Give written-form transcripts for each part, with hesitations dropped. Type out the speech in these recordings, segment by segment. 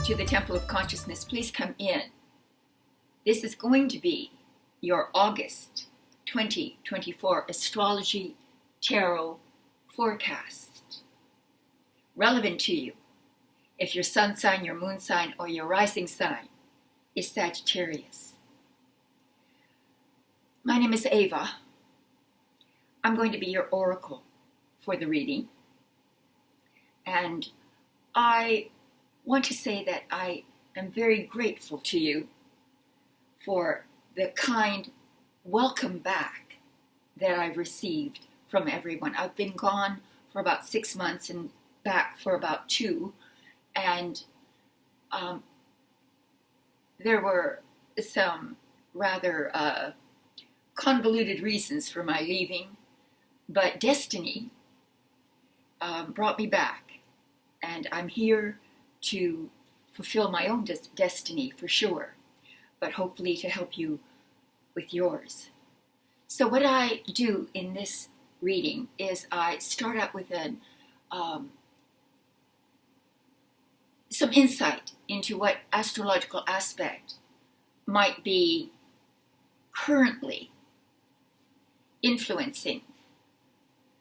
to the Temple of Consciousness. Please come in. This is going to be your August 2024 Astrology Tarot forecast. Relevant to you if your sun sign, your moon sign, or your rising sign is Sagittarius. My name is Ava. I'm going to be your oracle for the reading. And I want to say that I am very grateful to you for the kind welcome back that I've received from everyone. I've been gone for about 6 months and back for about 2. And there were some rather convoluted reasons for my leaving, but destiny brought me back, and I'm here to fulfill my own destiny for sure, but hopefully to help you with yours. So what I do in this reading is I start out with some insight into what astrological aspect might be currently influencing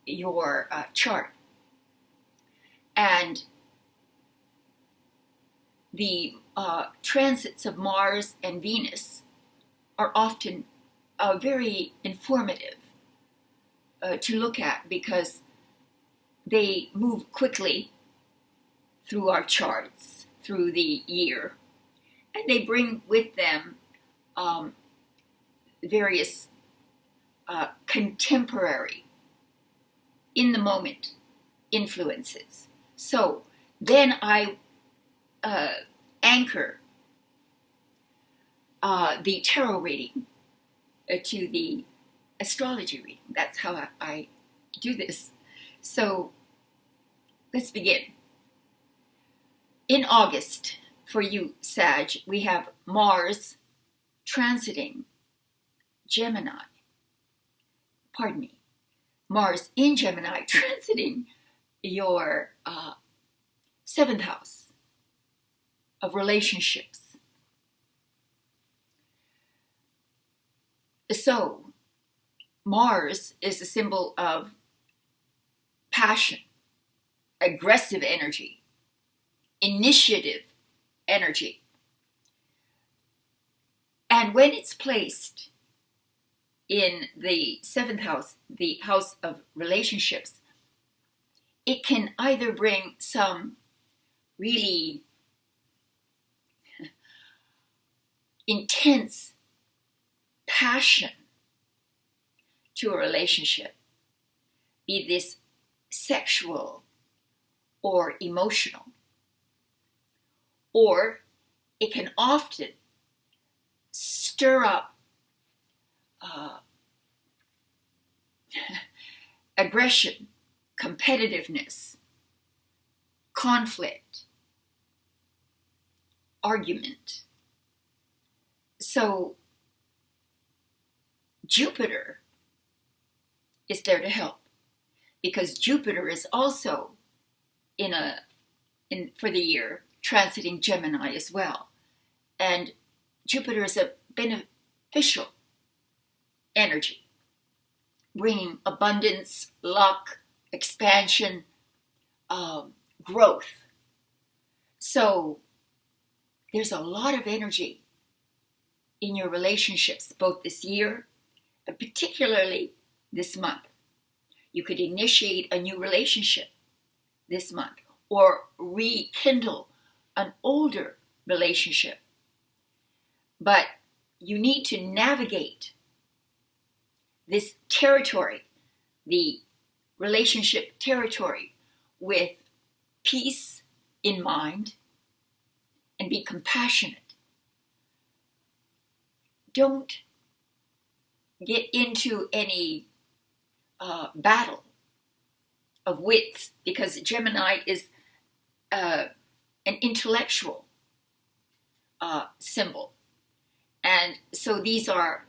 your chart. And the transits of Mars and Venus are often very informative to look at because they move quickly through our charts, through the year, and they bring with them various contemporary, in the moment influences. So then I anchor the tarot reading to the astrology reading. That's how I do this. So let's begin. In August, for you, Sag, we have Mars transiting Gemini. Pardon me. Mars in Gemini transiting your 7th house of relationships. So, Mars is a symbol of passion, aggressive energy, initiative energy. And when it's placed in the 7th house, the house of relationships, it can either bring some really intense passion to a relationship, be this sexual or emotional, or it can often stir up aggression, competitiveness, conflict, argument. So Jupiter is there to help, because Jupiter is also for the year transiting Gemini as well. And Jupiter is a beneficial energy, bringing abundance, luck, expansion, growth. So there's a lot of energy in your relationships, both this year, but particularly this month. You could initiate a new relationship this month or rekindle an older relationship. But you need to navigate this territory, the relationship territory, with peace in mind and be compassionate. Don't get into any battle of wits, because Gemini is an intellectual symbol. And so these are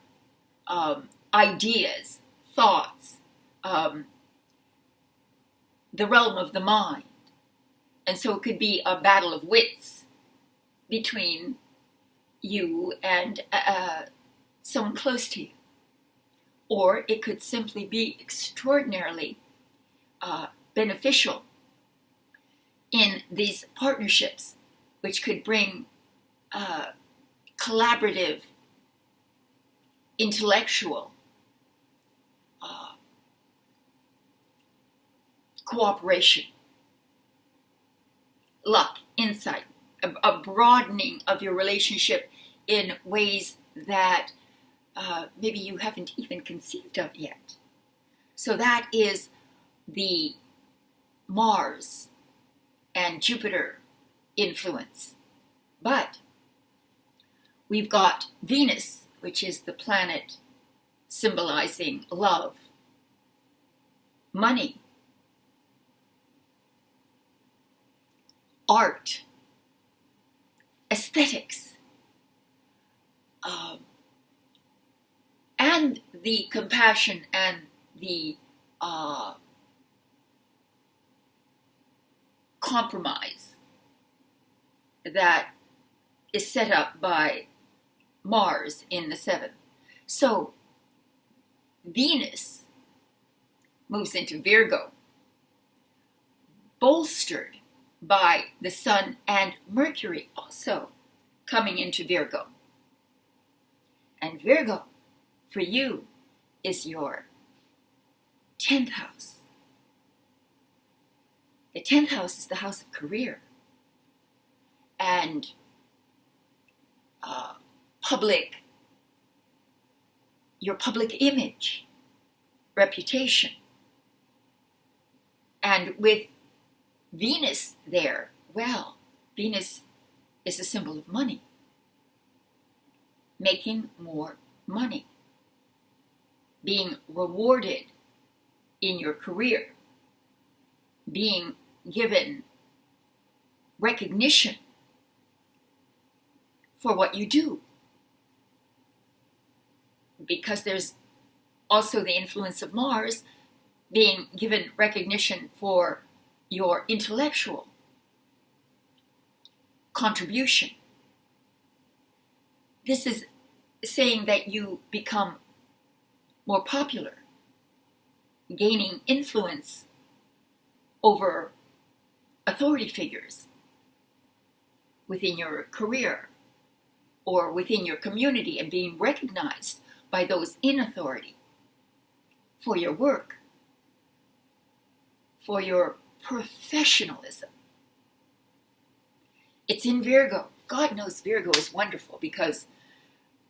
ideas, thoughts, the realm of the mind. And so it could be a battle of wits between you and someone close to you. Or it could simply be extraordinarily beneficial in these partnerships, which could bring collaborative, intellectual cooperation, luck, insight, a broadening of your relationship in ways that maybe you haven't even conceived of yet. So that is the Mars and Jupiter influence. But we've got Venus, which is the planet symbolizing love, money, art, aesthetics, and the compassion and the compromise that is set up by Mars in the 7th. So Venus moves into Virgo, bolstered by the Sun and Mercury also coming into Virgo. And Virgo, for you, is your 10th house. The 10th house is the house of career and your public image, reputation. And with Venus there, well, Venus is a symbol of money. Making more money. Being rewarded in your career. Being given recognition for what you do. Because there's also the influence of Mars, being given recognition for your intellectual contribution. This is saying that you become more popular, gaining influence over authority figures within your career or within your community, and being recognized by those in authority for your work, for your professionalism. It's in Virgo. God knows Virgo is wonderful because,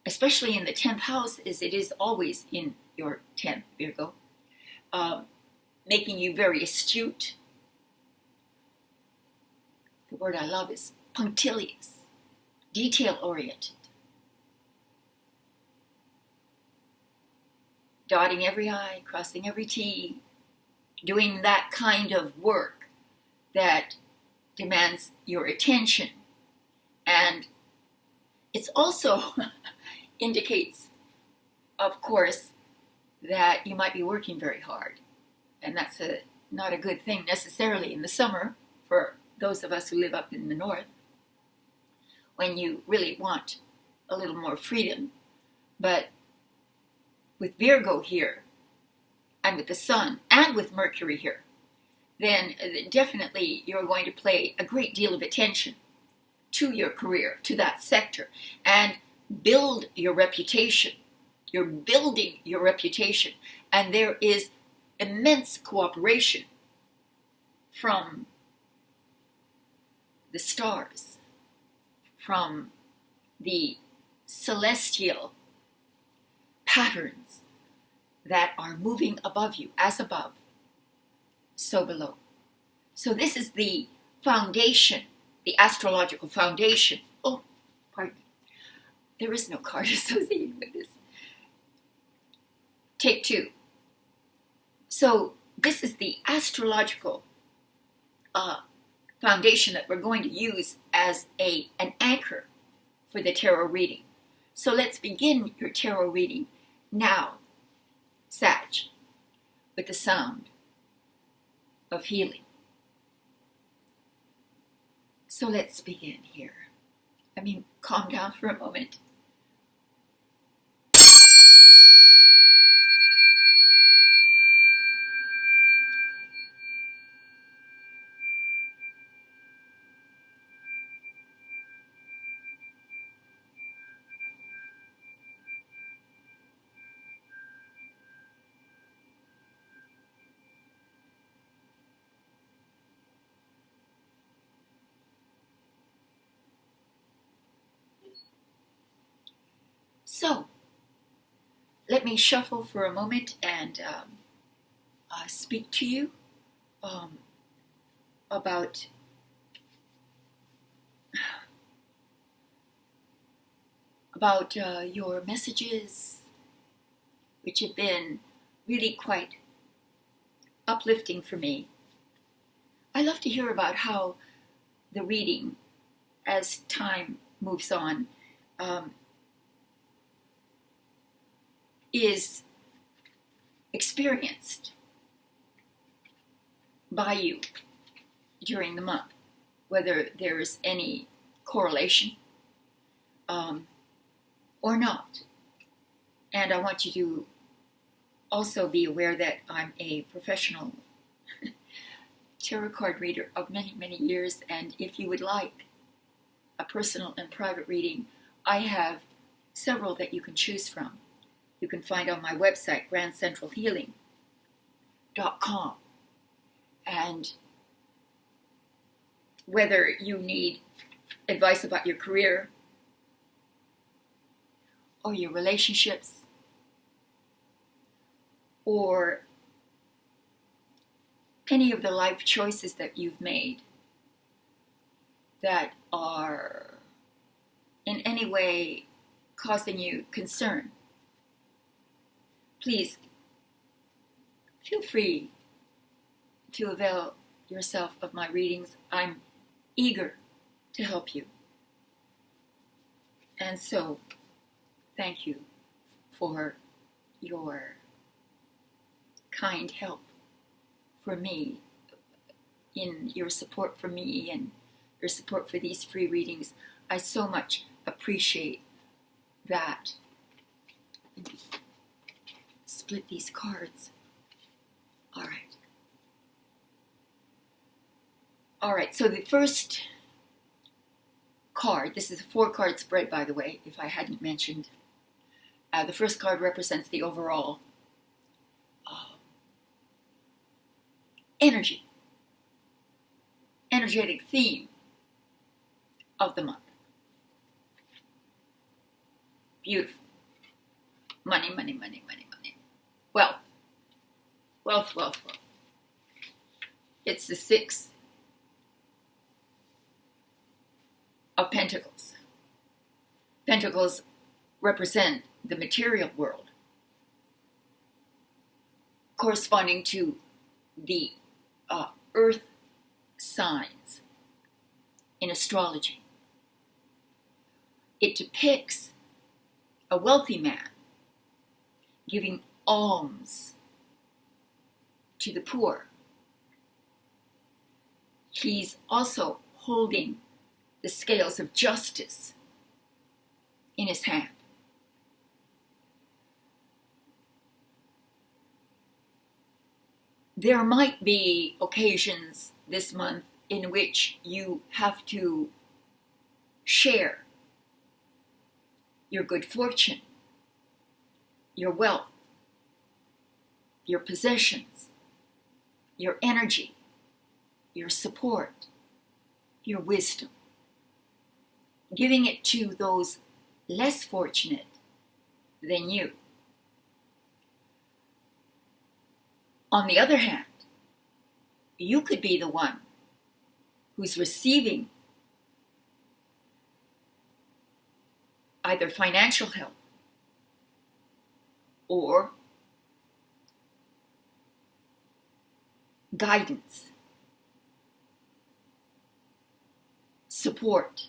especially in the 10th house, as it is always in your 10th, Virgo, making you very astute. The word I love is punctilious, detail-oriented. Dotting every I, crossing every T, doing that kind of work that demands your attention. And it also indicates, of course, that you might be working very hard. And that's not a good thing necessarily in the summer for those of us who live up in the north, when you really want a little more freedom. But with Virgo here, and with the Sun, and with Mercury here, then definitely you're going to pay a great deal of attention to your career, to that sector, and build your reputation. You're building your reputation, and there is immense cooperation from the stars, from the celestial patterns that are moving above you, as above, so below. So this is the foundation, the astrological foundation. Oh, pardon me. There is no card associated with this. Take 2. So this is the astrological foundation that we're going to use as an anchor for the tarot reading. So let's begin your tarot reading now, Sag, with the sound of healing. So let's begin here. calm down for a moment. So, let me shuffle for a moment and speak to you about your messages, which have been really quite uplifting for me. I love to hear about how the reading, as time moves on, is experienced by you during the month, whether there's any correlation or not. And I want you to also be aware that I'm a professional tarot card reader of many, many years, and if you would like a personal and private reading, I have several that you can choose from. You can find on my website, grandcentralhealing.com. And whether you need advice about your career or your relationships or any of the life choices that you've made that are in any way causing you concern, please feel free to avail yourself of my readings. I'm eager to help you. And so, thank you for your kind help for me, in your support for me and your support for these free readings. I so much appreciate that. Split these cards. All right, so the first card, this is a 4-card spread, by the way, if I hadn't mentioned. The first card represents the overall energetic theme of the month. Beautiful. Money, money, money, money, money. Wealth. Wealth, wealth, wealth. It's the 6 of Pentacles. Pentacles represent the material world, corresponding to the earth signs in astrology. It depicts a wealthy man giving alms to the poor. He's also holding the scales of justice in his hand. There might be occasions this month in which you have to share your good fortune, your wealth, your possessions, your energy, your support, your wisdom, giving it to those less fortunate than you. On the other hand, you could be the one who's receiving either financial help or guidance, support,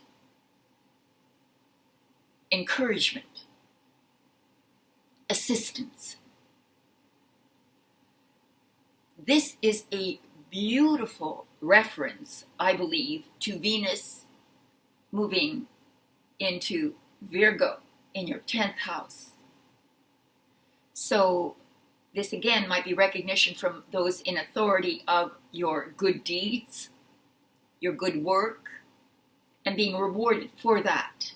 encouragement, assistance. This is a beautiful reference, I believe, to Venus moving into Virgo in your 10th house. So this again might be recognition from those in authority of your good deeds, your good work, and being rewarded for that.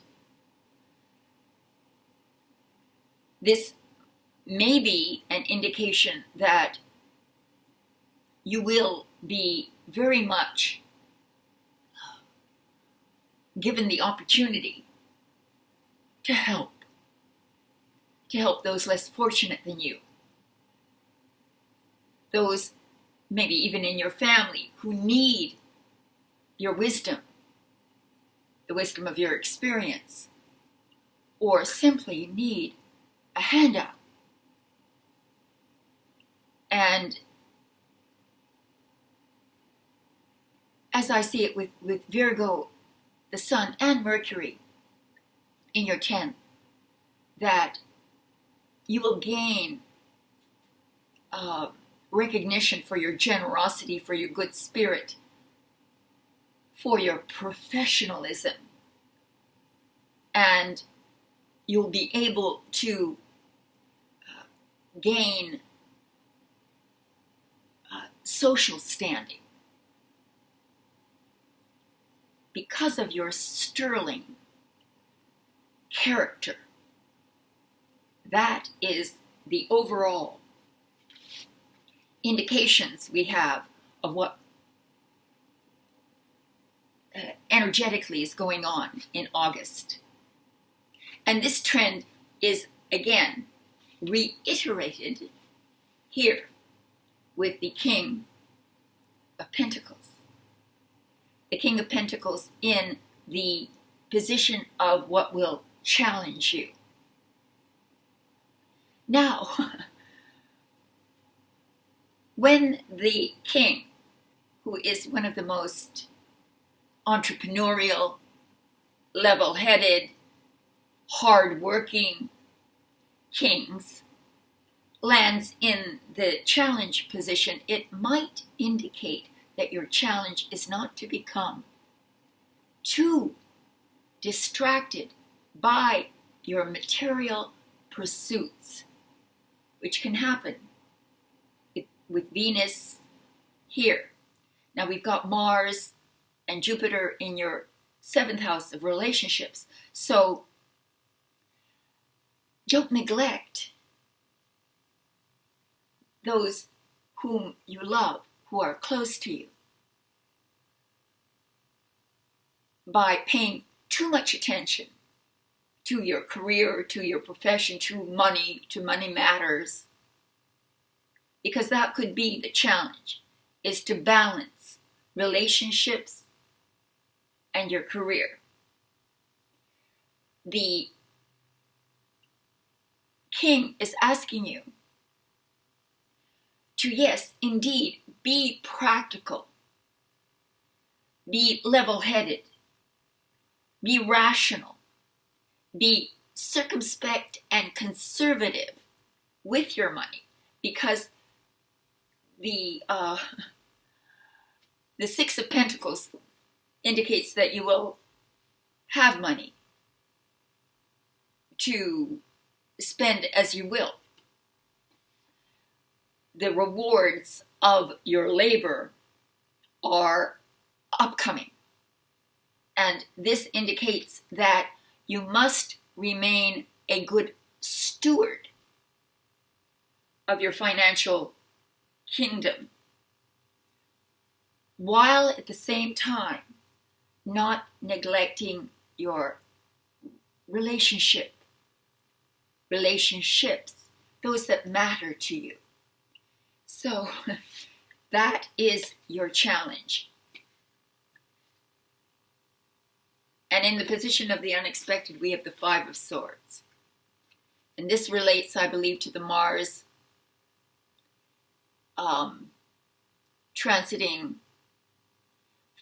This may be an indication that you will be very much given the opportunity to help those less fortunate than you, those maybe even in your family who need your wisdom, the wisdom of your experience, or simply need a handout. And as I see it with Virgo, the Sun and Mercury in your 10th, that you will gain recognition for your generosity, for your good spirit, for your professionalism, and you'll be able to gain social standing because of your sterling character. That is the overall indications we have of what energetically is going on in August. And this trend is again reiterated here with the King of Pentacles. The King of Pentacles in the position of what will challenge you. Now, when the King, who is one of the most entrepreneurial, level-headed, hard-working kings, lands in the challenge position, it might indicate that your challenge is not to become too distracted by your material pursuits, which can happen with Venus here. Now we've got Mars and Jupiter in your 7th house of relationships. So don't neglect those whom you love, who are close to you, by paying too much attention to your career, to your profession, to money matters. Because that could be the challenge, is to balance relationships and your career. The King is asking you to, yes, indeed, be practical, be level-headed, be rational, be circumspect and conservative with your money, because the 6 of Pentacles indicates that you will have money to spend as you will. The rewards of your labor are upcoming. And this indicates that you must remain a good steward of your financial kingdom, while at the same time not neglecting your relationships, those that matter to you. So that is your challenge. And in the position of the unexpected, we have the 5 of Swords. And this relates, I believe, to the Mars transiting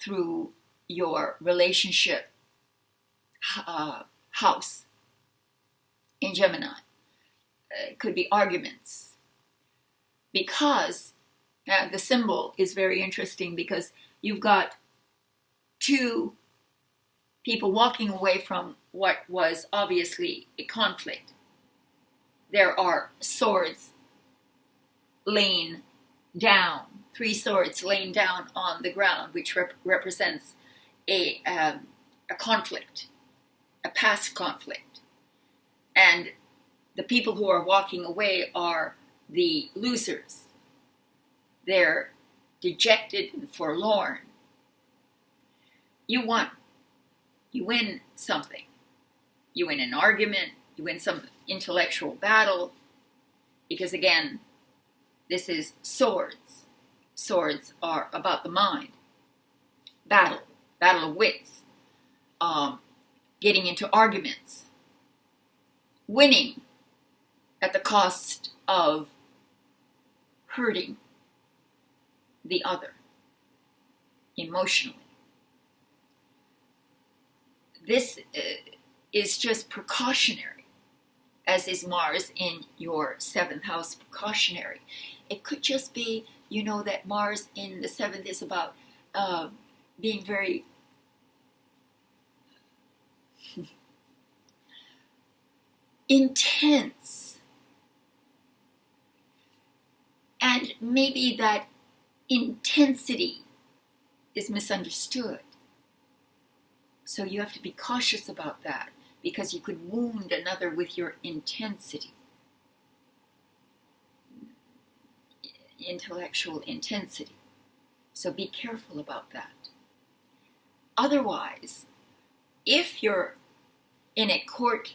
through your relationship house in Gemini. It could be arguments. Because the symbol is very interesting, because you've got 2 people walking away from what was obviously a conflict. There are swords laying down, 3 swords laying down on the ground, which represents a conflict, a past conflict. And the people who are walking away are the losers. They're dejected and forlorn. You won. You win something. You win an argument. You win some intellectual battle. Because again, this is swords. Swords are about the mind. Battle of wits. Getting into arguments. Winning at the cost of hurting the other emotionally. This is just precautionary, as is Mars in your 7th house, precautionary. It could just be, that Mars in the 7th is about being very intense. And maybe that intensity is misunderstood. So you have to be cautious about that, because you could wound another with your intensity. Intellectual intensity. So be careful about that. Otherwise, if you're in a court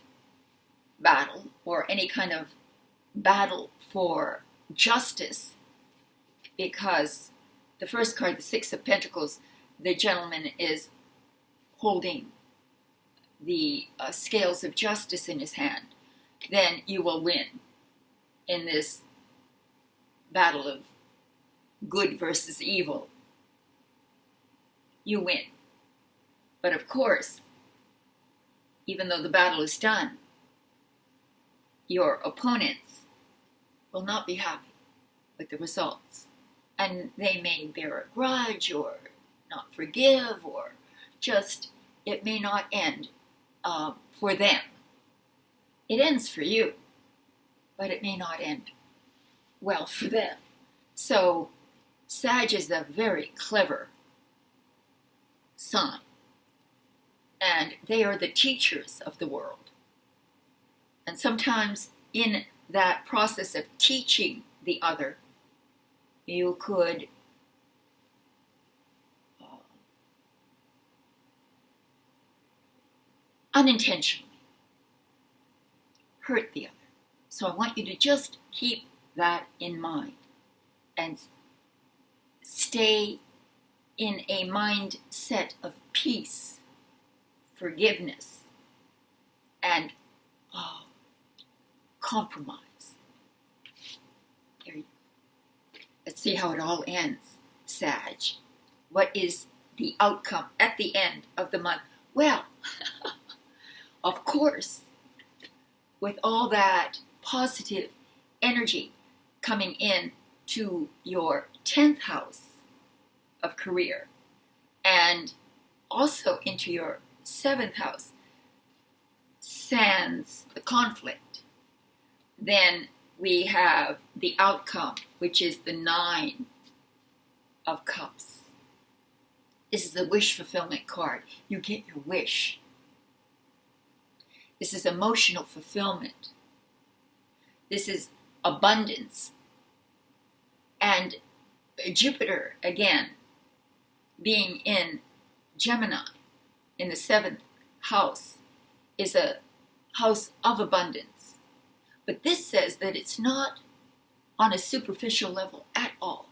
battle or any kind of battle for justice, because the first card, the 6 of Pentacles, the gentleman is holding the scales of justice in his hand, then you will win in this battle of good versus evil. You win. But of course, even though the battle is done, your opponents will not be happy with the results. And they may bear a grudge or not forgive, or just, it may not end for them. It ends for you, but it may not end well for them. So Sag is a very clever sign, and they are the teachers of the world. And sometimes in that process of teaching the other, you could unintentionally hurt the other. So I want you to just keep that in mind and stay in a mindset of peace, forgiveness, and compromise. Let's see how it all ends, Sag. What is the outcome at the end of the month? Well, of course, with all that positive energy coming in to your 10th house of career and also into your 7th house, sans the conflict, then we have the outcome, which is the 9 of Cups. This is the wish fulfillment card. You get your wish. This is emotional fulfillment. This is abundance. And Jupiter, again, being in Gemini, in the 7th house, is a house of abundance. But this says that it's not on a superficial level at all.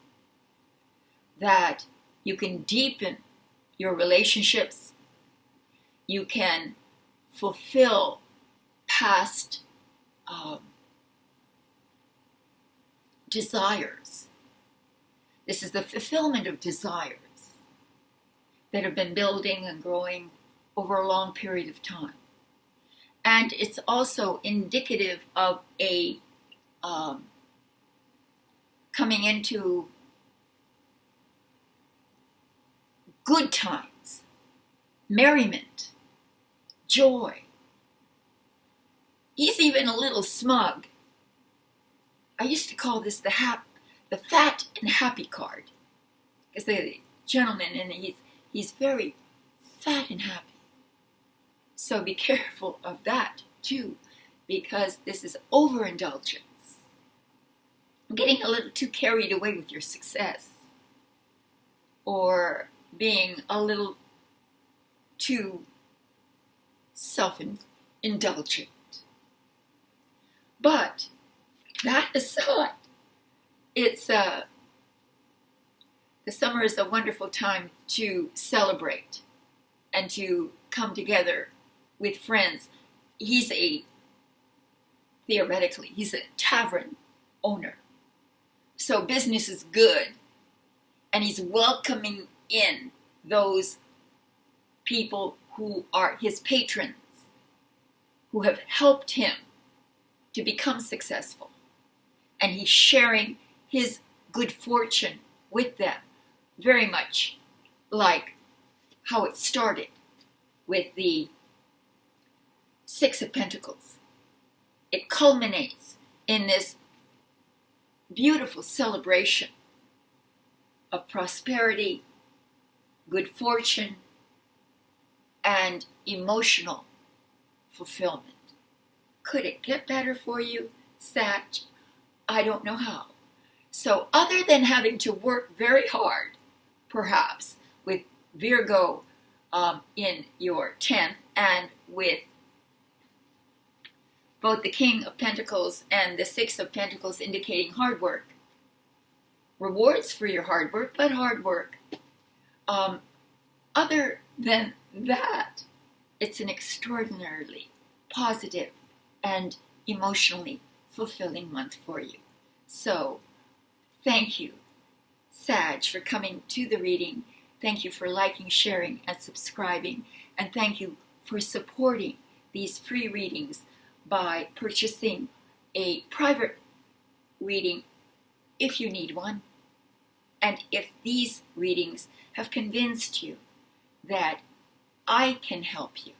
That you can deepen your relationships. You can fulfill past desires. This is the fulfillment of desires that have been building and growing over a long period of time. And it's also indicative of a coming into good times, merriment, joy. He's even a little smug. I used to call this the fat and happy card, because the gentleman, and he's very fat and happy. So be careful of that too, because this is overindulgence. Getting a little too carried away with your success, or being a little too self-indulgent. But that aside, the summer is a wonderful time to celebrate and to come together with friends. Theoretically, he's a tavern owner. So business is good, and he's welcoming in those people who are his patrons, who have helped him to become successful. And he's sharing his good fortune with them, very much like how it started with the Six of Pentacles. It culminates in this beautiful celebration of prosperity, good fortune, and emotional fulfillment. Could it get better for you, Sag? I don't know how. So other than having to work very hard, perhaps, with Virgo in your 10th, and with both the King of Pentacles and the Six of Pentacles indicating hard work, rewards for your hard work, but hard work. Other than that, it's an extraordinarily positive and emotionally fulfilling month for you. So, thank you, Sag, for coming to the reading. Thank you for liking, sharing, and subscribing. And thank you for supporting these free readings by purchasing a private reading if you need one. And if these readings have convinced you that I can help you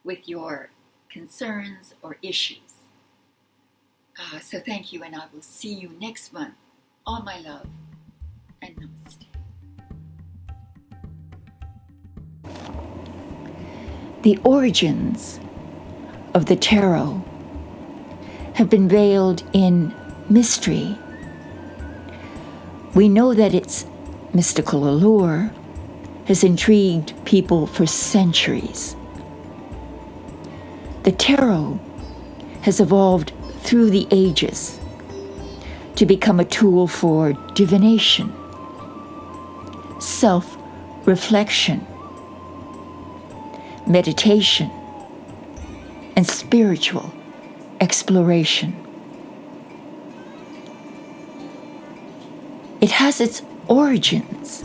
with your concerns or issues. So thank you, and I will see you next month. All my love, and namaste. The origins of the tarot have been veiled in mystery. We know that its mystical allure has intrigued people for centuries. The tarot has evolved through the ages to become a tool for divination, self-reflection, meditation, and spiritual exploration. It has its origins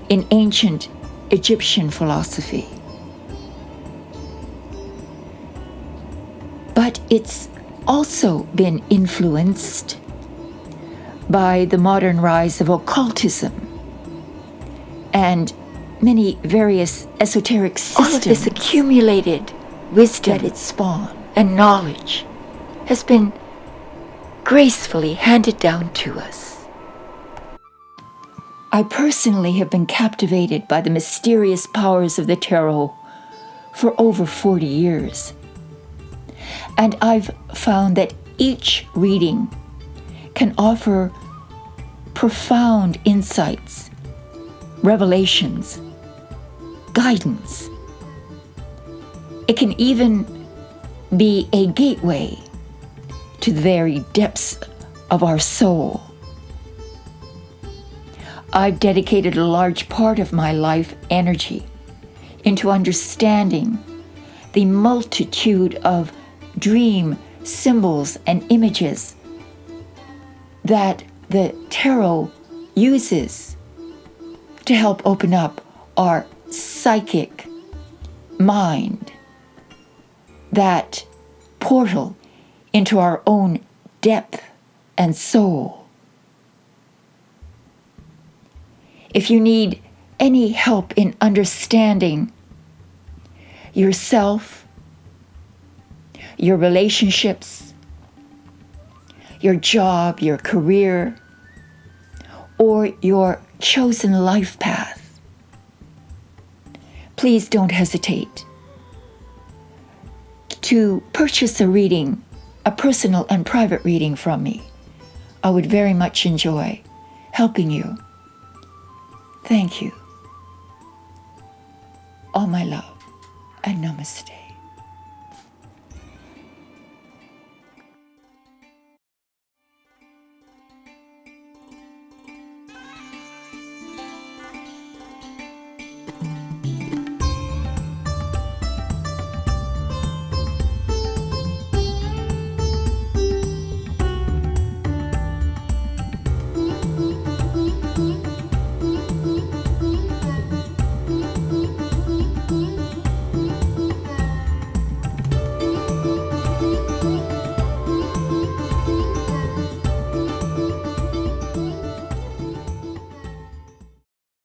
in ancient Egyptian philosophy, but it's also been influenced by the modern rise of occultism and many various esoteric systems. All of this accumulated wisdom that it spawned and knowledge has been gracefully handed down to us. I personally have been captivated by the mysterious powers of the tarot for over 40 years. And I've found that each reading can offer profound insights, revelations, guidance. It can even be a gateway to the very depths of our soul. I've dedicated a large part of my life energy into understanding the multitude of dream symbols and images that the tarot uses to help open up our psychic mind, that portal into our own depth and soul. If you need any help in understanding yourself, your relationships, your job, your career, or your chosen life path, please don't hesitate to purchase a reading, a personal and private reading from me. I would very much enjoy helping you. Thank you. All my love and namaste.